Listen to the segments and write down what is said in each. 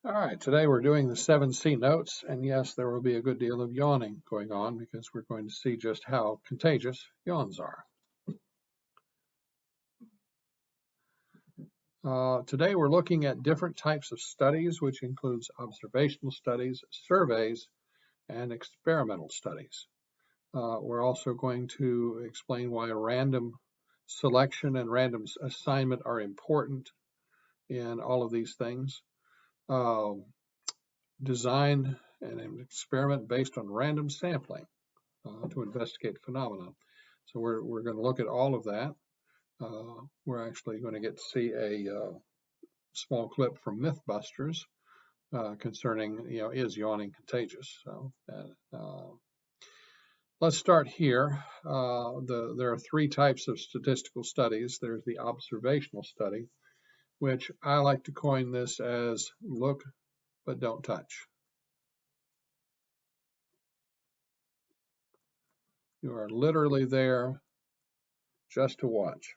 All right, today we're doing the 7C notes, and yes, there will be a good deal of yawning going on because we're going to see just how contagious yawns are. Today we're looking at different types of studies, which includes observational studies, surveys, and experimental studies. We're also going to explain why random selection and random assignment are important in all of these things. Design an experiment based on random sampling to investigate phenomena. So we're going to look at all of that. We're actually going to get to see a small clip from Mythbusters concerning, is yawning contagious? So let's start here. There are three types of statistical studies. There's the observational study, which I like to coin this as look but don't touch. You are literally there just to watch.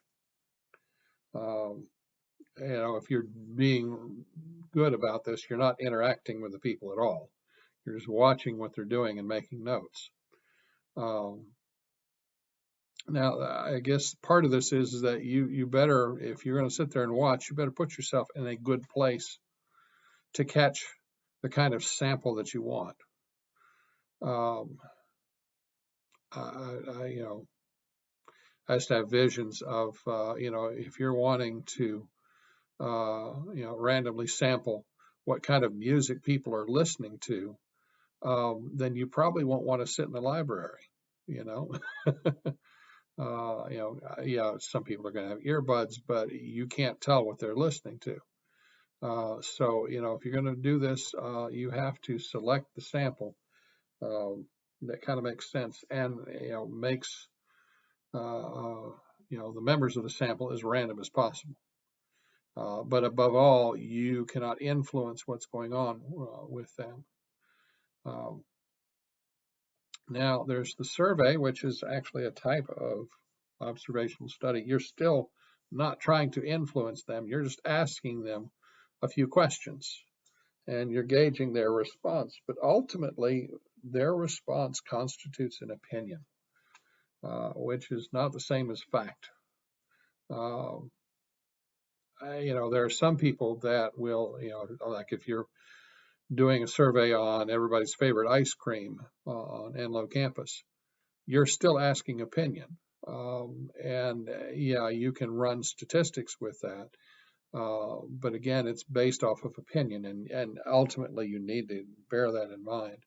If you're being good about this, you're not interacting with the people at all. You're just watching what they're doing and making notes. Now, I guess part of this is that you better, if you're going to sit there and watch, you better put yourself in a good place to catch the kind of sample that you want. I just have visions of, if you're wanting to, randomly sample what kind of music people are listening to, then you probably won't want to sit in the library, some people are going to have earbuds, but you can't tell what they're listening to. So, if you're going to do this, you have to select the sample that kind of makes sense and, makes, the members of the sample as random as possible. But above all, you cannot influence what's going on with them. Now, there's the survey, which is actually a type of observational study. You're still not trying to influence them. You're just asking them a few questions, and you're gauging their response. But ultimately, their response constitutes an opinion, which is not the same as fact. There are some people that will, like if you're doing a survey on everybody's favorite ice cream on Enloe campus, you're still asking opinion. You can run statistics with that. But again, it's based off of opinion, and ultimately you need to bear that in mind.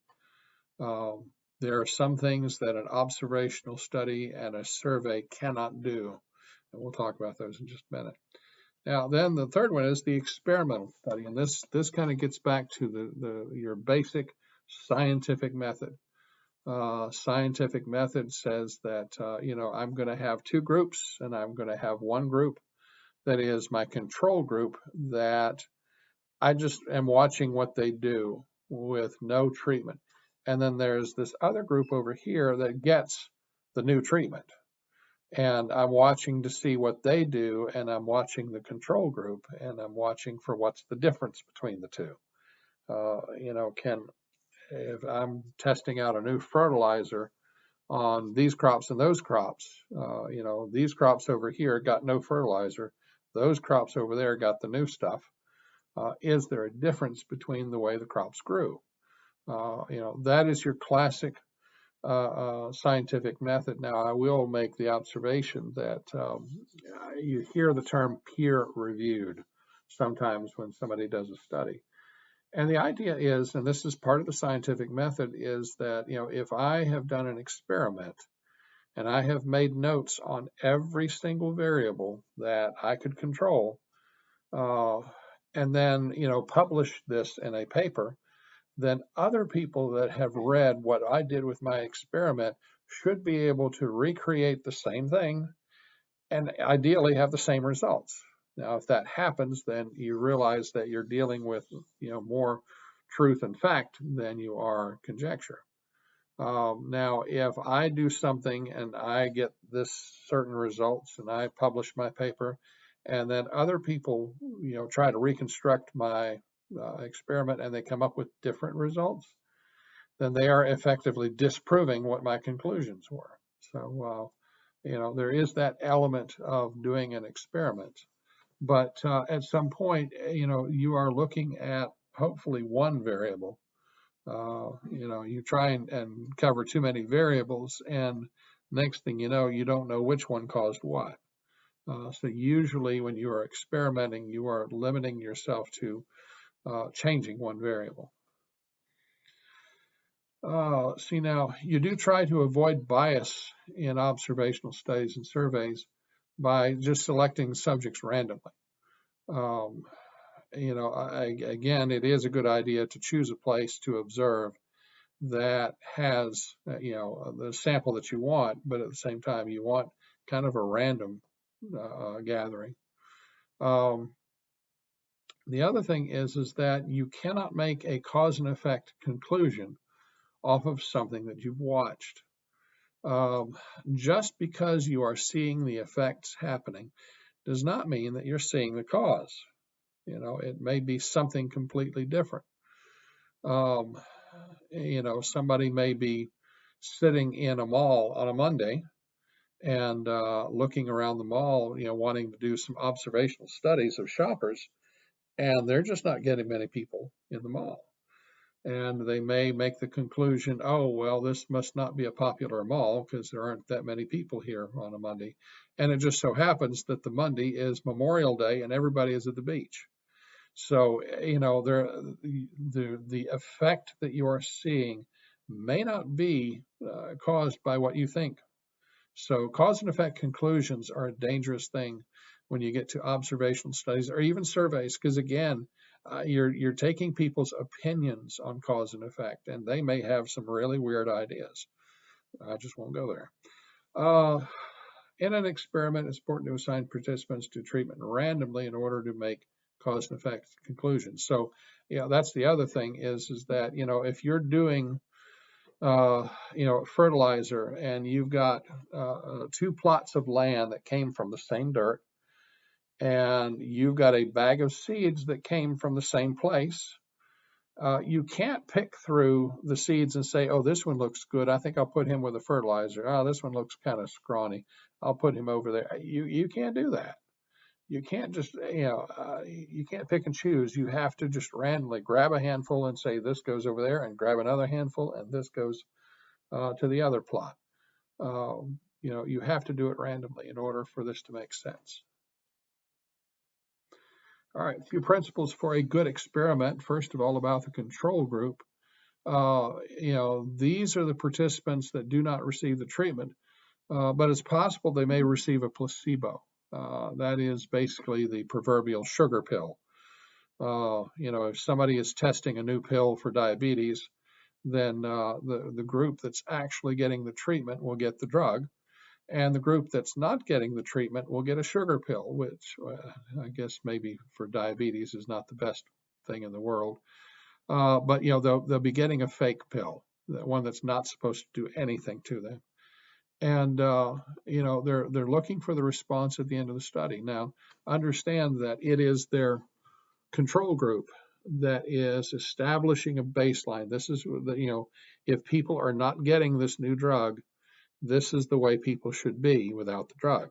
There are some things that an observational study and a survey cannot do, and we'll talk about those in just a minute. Now, then the third one is the experimental study, and this kind of gets back to your basic scientific method. Scientific method says that I'm going to have two groups, and I'm going to have one group that is my control group that I just am watching what they do with no treatment, and then there's this other group over here that gets the new treatment. And I'm watching to see what they do, and I'm watching the control group, and I'm watching for what's the difference between the two. If I'm testing out a new fertilizer on these crops and those crops, these crops over here got no fertilizer, those crops over there got the new stuff. Is there a difference between the way the crops grew? That is your classic scientific method. Now, I will make the observation that you hear the term peer-reviewed sometimes when somebody does a study. And the idea is, and this is part of the scientific method, is that, if I have done an experiment and I have made notes on every single variable that I could control, and then, publish this in a paper, then other people that have read what I did with my experiment should be able to recreate the same thing and ideally have the same results. Now, if that happens, then you realize that you're dealing with, more truth and fact than you are conjecture. Now, if I do something and I get this certain results and I publish my paper, and then other people, try to reconstruct my experiment and they come up with different results, then they are effectively disproving what my conclusions were. So, there is that element of doing an experiment. But at some point, you are looking at hopefully one variable. You try and cover too many variables, and next thing you know, you don't know which one caused what. So usually when you are experimenting, you are limiting yourself to changing one variable. See, now you do try to avoid bias in observational studies and surveys by just selecting subjects randomly. Again, it is a good idea to choose a place to observe that has, the sample that you want, but at the same time, you want kind of a random gathering. The other thing is that you cannot make a cause and effect conclusion off of something that you've watched. Just because you are seeing the effects happening does not mean that you're seeing the cause. It may be something completely different. Somebody may be sitting in a mall on a Monday and looking around the mall, wanting to do some observational studies of shoppers, and they're just not getting many people in the mall. And they may make the conclusion, oh, well, this must not be a popular mall because there aren't that many people here on a Monday. And it just so happens that the Monday is Memorial Day and everybody is at the beach. So, the effect that you are seeing may not be caused by what you think. So cause and effect conclusions are a dangerous thing when you get to observational studies or even surveys, because again, you're taking people's opinions on cause and effect, and they may have some really weird ideas. I just won't go there. In an experiment, it's important to assign participants to treatment randomly in order to make cause and effect conclusions. So, that's the other thing is that, if you're doing fertilizer, and you've got two plots of land that came from the same dirt, and you've got a bag of seeds that came from the same place. You can't pick through the seeds and say, oh, this one looks good, I think I'll put him with a fertilizer. Oh, this one looks kind of scrawny, I'll put him over there. You can't do that. You can't just, you can't pick and choose. You have to just randomly grab a handful and say, this goes over there, and grab another handful, and this goes to the other plot. You have to do it randomly in order for this to make sense. All right, a few principles for a good experiment. First of all, about the control group. These are the participants that do not receive the treatment, but it's possible they may receive a placebo. That is basically the proverbial sugar pill. If somebody is testing a new pill for diabetes, then the group that's actually getting the treatment will get the drug, and the group that's not getting the treatment will get a sugar pill, which I guess maybe for diabetes is not the best thing in the world. But they'll be getting a fake pill, the one that's not supposed to do anything to them. And they're looking for the response at the end of the study. Now, understand that it is their control group that is establishing a baseline. This is if people are not getting this new drug, this is the way people should be without the drug.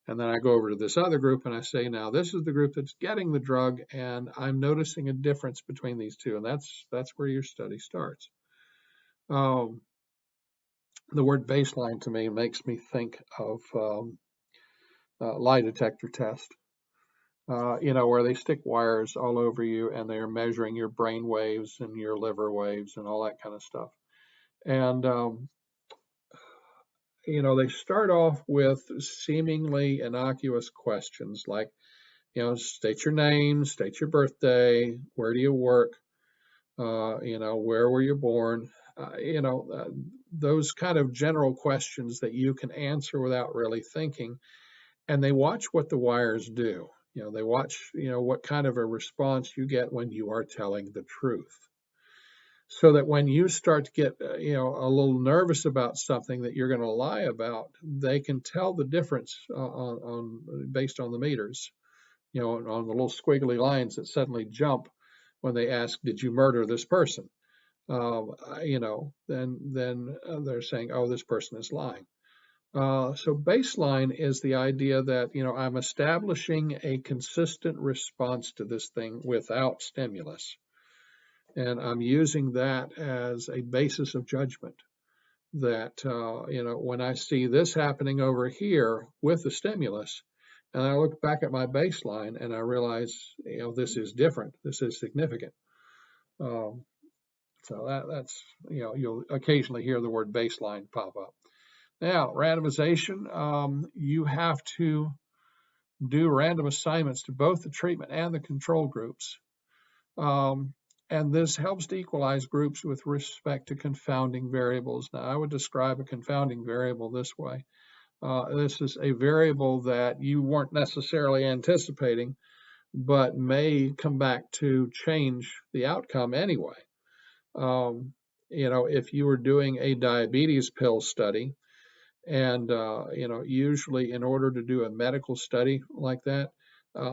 And then I go over to this other group and I say, now this is the group that's getting the drug, and I'm noticing a difference between these two. And that's where your study starts. The word baseline to me makes me think of lie detector test. Where they stick wires all over you and they're measuring your brain waves and your liver waves and all that kind of stuff. And they start off with seemingly innocuous questions like, state your name, state your birthday, where do you work, where were you born, those kind of general questions that you can answer without really thinking. And they watch what the wires do. They watch, what kind of a response you get when you are telling the truth. So that when you start to get, a little nervous about something that you're going to lie about, they can tell the difference based on the meters, on the little squiggly lines that suddenly jump when they ask, did you murder this person? Then they're saying, oh, this person is lying. So baseline is the idea that, I'm establishing a consistent response to this thing without stimulus. And I'm using that as a basis of judgment that, when I see this happening over here with the stimulus, and I look back at my baseline and I realize, this is different, this is significant. Um, so that's, you'll occasionally hear the word baseline pop up. Now, randomization, you have to do random assignments to both the treatment and the control groups. And this helps to equalize groups with respect to confounding variables. Now, I would describe a confounding variable this way. This is a variable that you weren't necessarily anticipating, but may come back to change the outcome anyway. If you were doing a diabetes pill study, and, usually in order to do a medical study like that,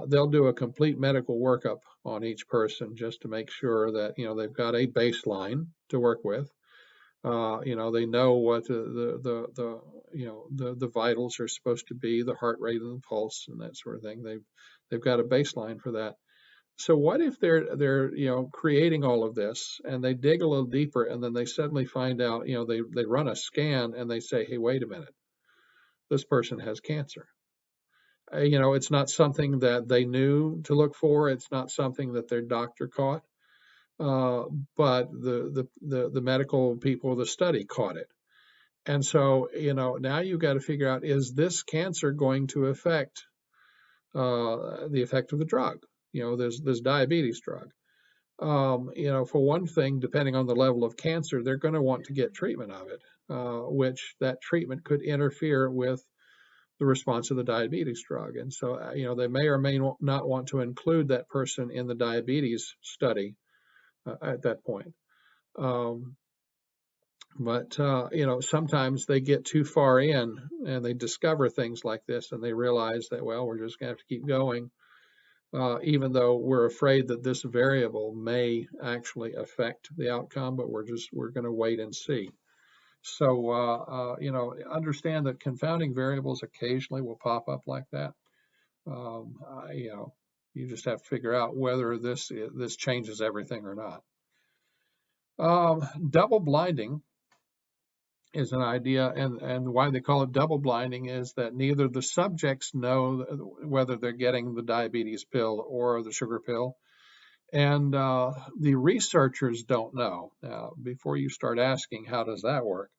they'll do a complete medical workup on each person just to make sure that, they've got a baseline to work with. They know what the vitals are supposed to be, the heart rate and the pulse and that sort of thing. They've got a baseline for that. So what if they're creating all of this and they dig a little deeper and then they suddenly find out, they run a scan and they say, hey, wait a minute, this person has cancer. It's not something that they knew to look for. It's not something that their doctor caught, but the medical people of the study caught it. And so, now you've got to figure out, is this cancer going to affect the effect of the drug? There's diabetes drug. For one thing, depending on the level of cancer, they're going to want to get treatment of it, which that treatment could interfere with the response of the diabetes drug. And so, they may or may not want to include that person in the diabetes study at that point. But sometimes they get too far in and they discover things like this and they realize that, well, we're just going to have to keep going. Even though we're afraid that this variable may actually affect the outcome, but we're going to wait and see. So, understand that confounding variables occasionally will pop up like that. You just have to figure out whether this changes everything or not. Double blinding is an idea, and why they call it double blinding is that neither the subjects know whether they're getting the diabetes pill or the sugar pill, and the researchers don't know. Now, before you start asking, how does that work?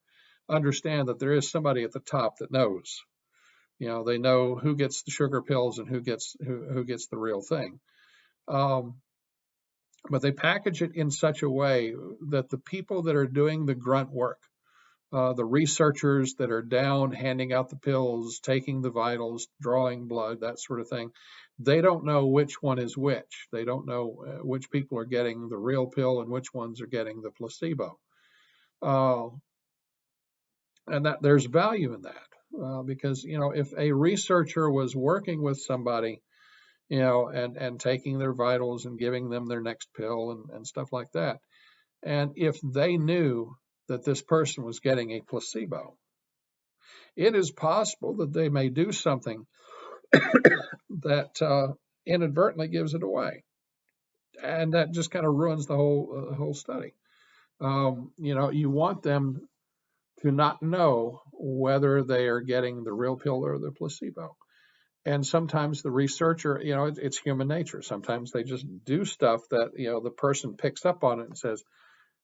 Understand that there is somebody at the top that knows. They know who gets the sugar pills and who gets the real thing. But they package it in such a way that the people that are doing the grunt work, the researchers that are down handing out the pills, taking the vitals, drawing blood, that sort of thing, they don't know which one is which. They don't know which people are getting the real pill and which ones are getting the placebo. And that there's value in that, because if a researcher was working with somebody, and taking their vitals and giving them their next pill and stuff like that, and if they knew that this person was getting a placebo, it is possible that they may do something that inadvertently gives it away, and that just kind of ruins the whole study. You want them to not know whether they are getting the real pill or the placebo. And sometimes the researcher, it's human nature. Sometimes they just do stuff that, the person picks up on it and says,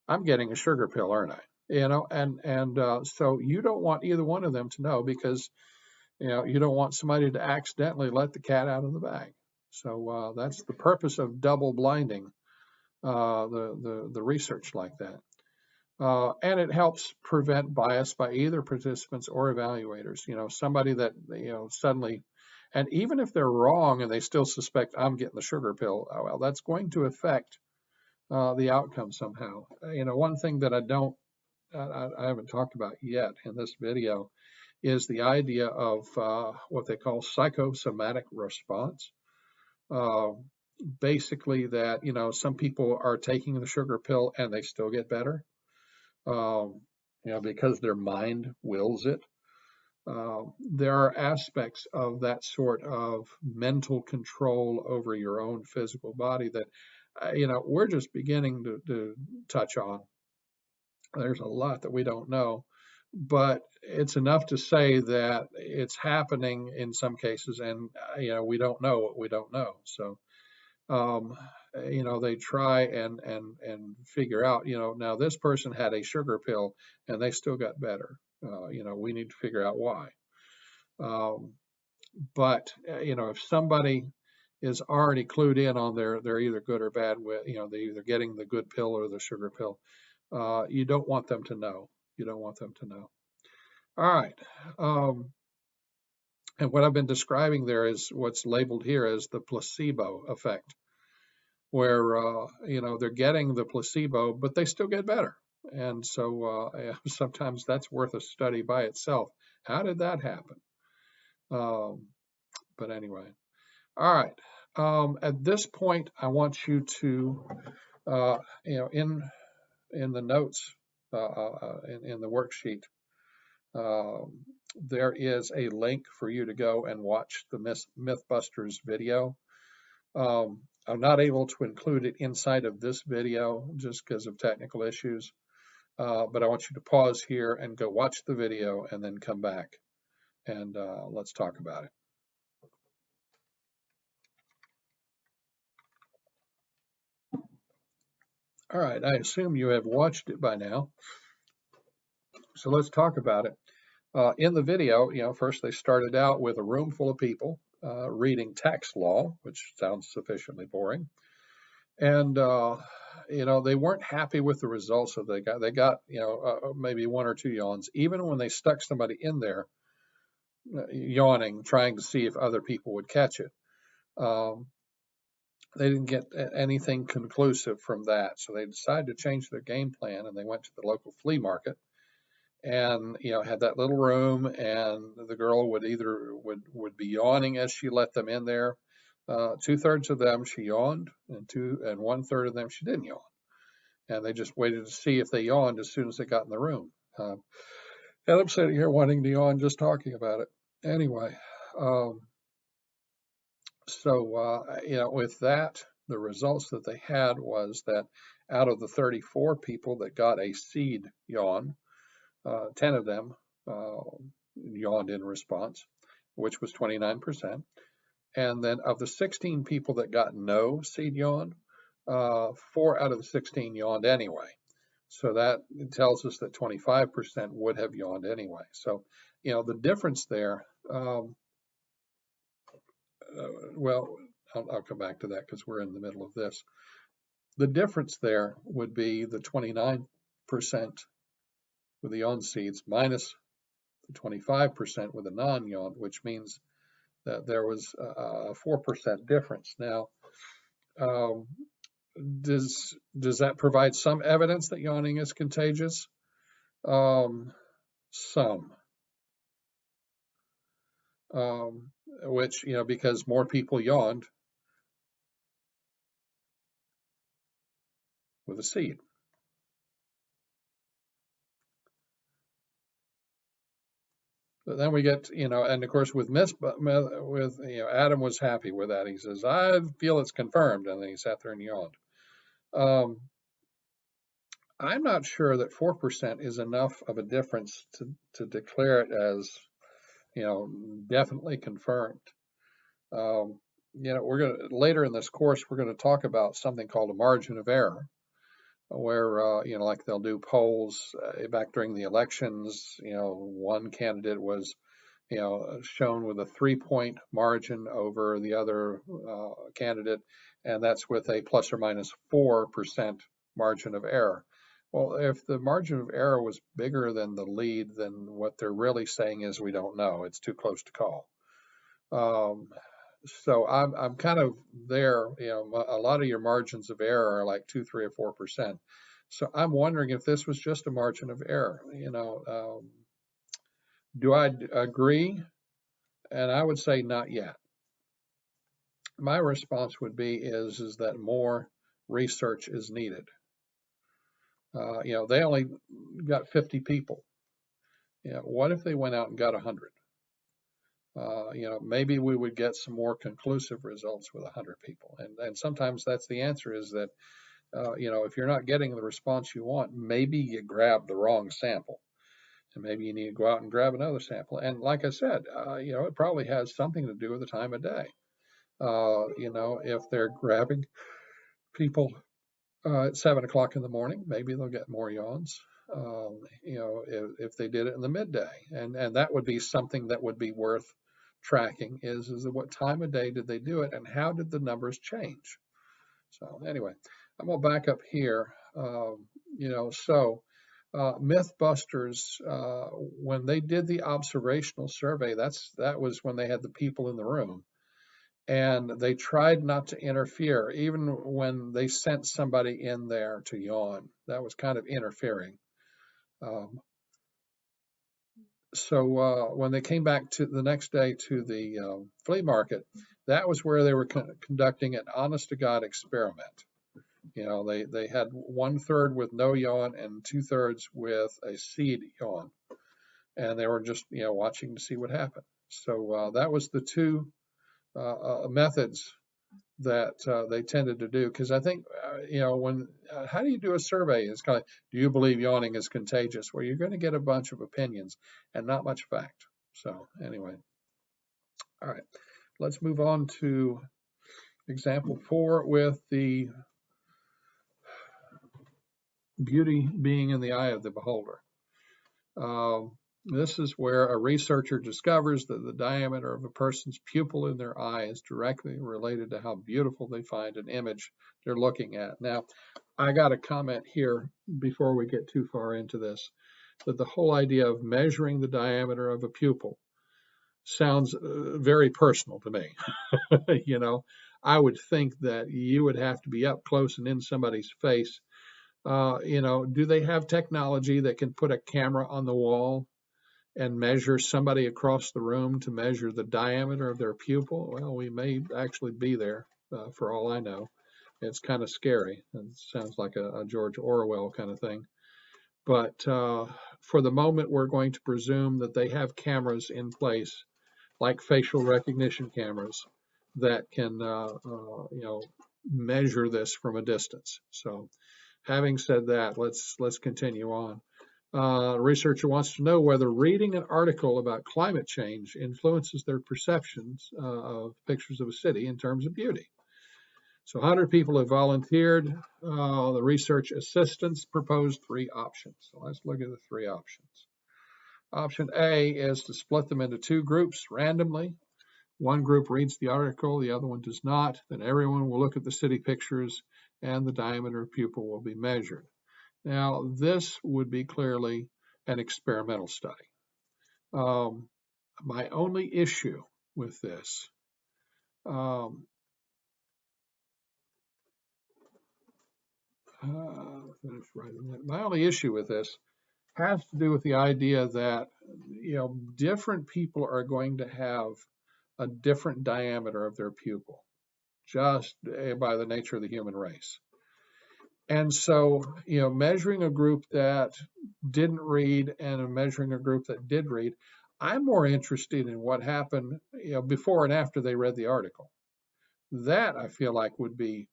I'm getting a sugar pill, aren't I? So you don't want either one of them to know, because, you don't want somebody to accidentally let the cat out of the bag. So that's the purpose of double blinding the research like that. And it helps prevent bias by either participants or evaluators. Somebody that, suddenly, and even if they're wrong and they still suspect I'm getting the sugar pill, well, that's going to affect the outcome somehow. One thing that I haven't talked about yet in this video is the idea of what they call psychosomatic response. basically that, some people are taking the sugar pill and they still get better, because their mind wills it. There are aspects of that sort of mental control over your own physical body that, we're just beginning to touch on. There's a lot that we don't know, but it's enough to say that it's happening in some cases, and we don't know what we don't know. So, um, they try and figure out, now this person had a sugar pill and they still got better. We need to figure out why. Um, but if somebody is already clued in on they're either good or bad with, they're either getting the good pill or the sugar pill. You don't want them to know. You don't want them to know. All right. Um, and what I've been describing there is what's labeled here as the placebo effect, where they're getting the placebo, but they still get better. And so sometimes that's worth a study by itself. How did that happen? But anyway, all right. At this point, I want you to, in the notes, in the worksheet, there is a link for you to go and watch the Mythbusters video. I'm not able to include it inside of this video just because of technical issues, but I want you to pause here and go watch the video and then come back and let's talk about it. All right, I assume you have watched it by now. So let's talk about it. In the video, first they started out with a room full of people reading tax law, which sounds sufficiently boring. And, they weren't happy with the results that they got. They got, maybe one or two yawns, even when they stuck somebody in there yawning, trying to see if other people would catch it. They didn't get anything conclusive from that. So they decided to change their game plan and they went to the local flea market and, had that little room, and the girl would either would be yawning as she let them in there. 2/3 of them she yawned, and 1/3 of them she didn't yawn. And they just waited to see if they yawned as soon as they got in the room. And I'm sitting here wanting to yawn just talking about it. Anyway, with that, the results that they had was that out of the 34 people that got a seed yawn, 10 of them yawned in response, which was 29%. And then of the 16 people that got no seed yawn, 4 out of the 16 yawned anyway. So that tells us that 25% would have yawned anyway. So, the difference there, well, I'll come back to that because we're in the middle of this. The difference there would be the 29% with the yawn seeds minus the 25% with a non-yawn, which means that there was a 4% difference. Now, does that provide some evidence that yawning is contagious? Some. Which, because more people yawned with a seed. But then we get, and of course with Adam was happy with that. He says, I feel it's confirmed. And then he sat there and yawned. I'm not sure that 4% is enough of a difference to declare it as, definitely confirmed. We're going to, later in this course, we're going to talk about something called a margin of error, where, like they'll do polls back during the elections. One candidate was, shown with a 3-point margin over the other candidate, and that's with a plus or minus 4% margin of error. Well, if the margin of error was bigger than the lead, then what they're really saying is we don't know. It's too close to call. So I'm kind of there. A lot of your margins of error are like 2, 3, or 4%. So I'm wondering if this was just a margin of error. Do I agree? And I would say not yet. My response would be is that more research is needed. They only got 50 people. What if they went out and got 100? Maybe we would get some more conclusive results with 100 people. And sometimes that's the answer, is that, if you're not getting the response you want, maybe you grabbed the wrong sample. And maybe you need to go out and grab another sample. And like I said, it probably has something to do with the time of day. If they're grabbing people at 7 o'clock in the morning, maybe they'll get more yawns. If they did it in the midday, and that would be something that would be worth tracking, is what time of day did they do it, and how did the numbers change? So anyway, I'm gonna back up here. Mythbusters, when they did the observational survey, that was when they had the people in the room, and they tried not to interfere, even when they sent somebody in there to yawn. That was kind of interfering. Um, so when they came back to the next day to the flea market, that was where they were conducting an honest to God experiment. They had 1/3 with no yawn and 2/3 with a seed yawn, and they were just watching to see what happened. So that was the two methods that they tended to do. Because I think when how do you do a survey? It's kind of, do you believe yawning is contagious? Well, you're going to get a bunch of opinions and not much fact. So anyway, all right, let's move on to example 4 with the beauty being in the eye of the beholder. This is where a researcher discovers that the diameter of a person's pupil in their eye is directly related to how beautiful they find an image they're looking at. Now, I got a comment here before we get too far into this, that the whole idea of measuring the diameter of a pupil sounds very personal to me. I would think that you would have to be up close and in somebody's face. Do they have technology that can put a camera on the wall and measure somebody across the room to measure the diameter of their pupil? Well, we may actually be there, for all I know. It's kind of scary. It sounds like a George Orwell kind of thing. But for the moment, we're going to presume that they have cameras in place, like facial recognition cameras, that can measure this from a distance. So having said that, let's continue on. A researcher wants to know whether reading an article about climate change influences their perceptions of pictures of a city in terms of beauty. So 100 people have volunteered. The research assistants proposed 3 options. So let's look at the 3 options. Option A is to split them into 2 groups randomly. One group reads the article, the other one does not. Then everyone will look at the city pictures and the diameter of pupil will be measured. Now, this would be clearly an experimental study. My only issue with this my only issue with this has to do with the idea that different people are going to have a different diameter of their pupil, just by the nature of the human race. And so, measuring a group that didn't read and measuring a group that did read, I'm more interested in what happened, before and after they read the article. That I feel like would be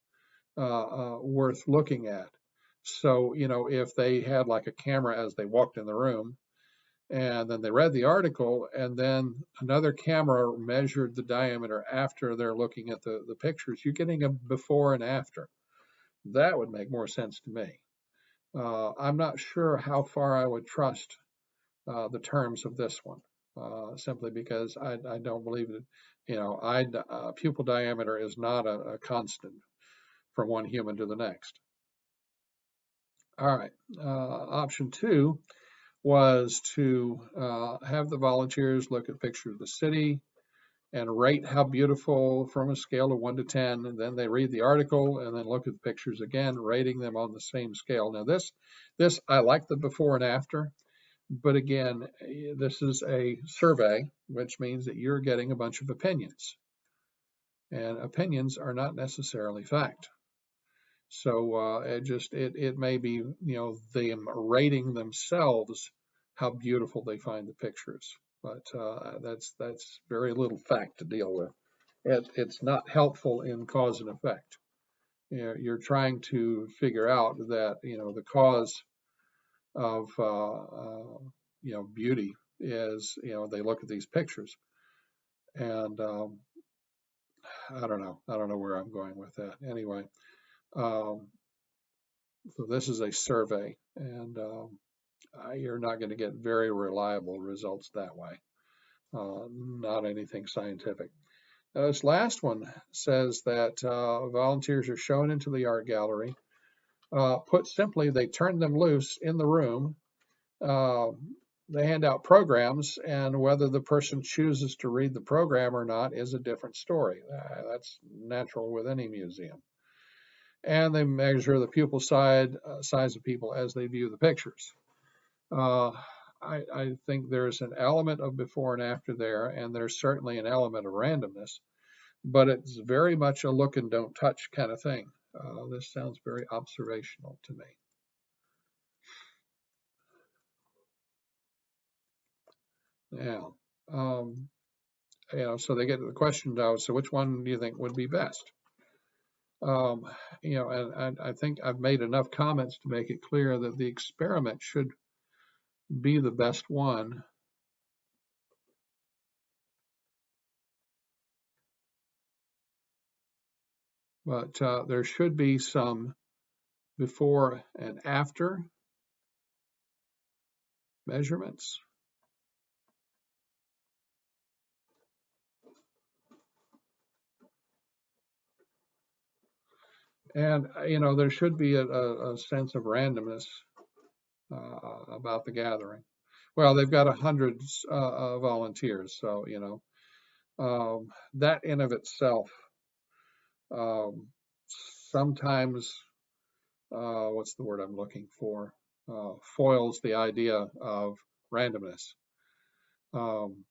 worth looking at. So, if they had like a camera as they walked in the room, and then they read the article, and then another camera measured the diameter after they're looking at the pictures, you're getting a before and after. That would make more sense to me. I'm not sure how far I would trust the terms of this one, simply because I don't believe that, pupil diameter is not a constant from one human to the next. All right, option 2 was to have the volunteers look at pictures of the city and rate how beautiful from a scale of 1 to 10, and then they read the article and then look at the pictures again, rating them on the same scale. Now this I like the before and after, but again, this is a survey, which means that you're getting a bunch of opinions. and opinions are not necessarily fact. So it may be, them rating themselves how beautiful they find the pictures, but that's very little fact to deal with. It's not helpful in cause and effect. You're trying to figure out that the cause of beauty is they look at these pictures, and I don't know where I'm going with that. Anyway, um, so this is a survey, and you're not going to get very reliable results that way. Not anything scientific. This last one says that volunteers are shown into the art gallery. Put simply, they turn them loose in the room. Uh, they hand out programs, and whether the person chooses to read the program or not is a different story. That's natural with any museum. And they measure the pupil size of people as they view the pictures. Uh, I think there's an element of before and after there, and there's certainly an element of randomness, but it's very much a look and don't touch kind of thing. This sounds very observational to me. Now, so they get to the question now, so which one do you think would be best? And I think I've made enough comments to make it clear that the experiment should be the best one. But there should be some before and after measurements. And, there should be a sense of randomness about the gathering. Well, they've got 100 volunteers, so, that in of itself um, sometimes, what's the word I'm looking for, foils the idea of randomness. And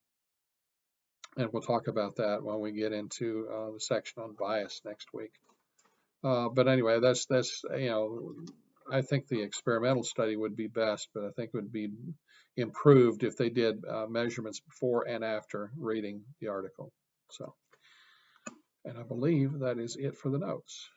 we'll talk about that when we get into the section on bias next week. But anyway, that's I think the experimental study would be best, but I think it would be improved if they did measurements before and after reading the article. So, and I believe that is it for the notes.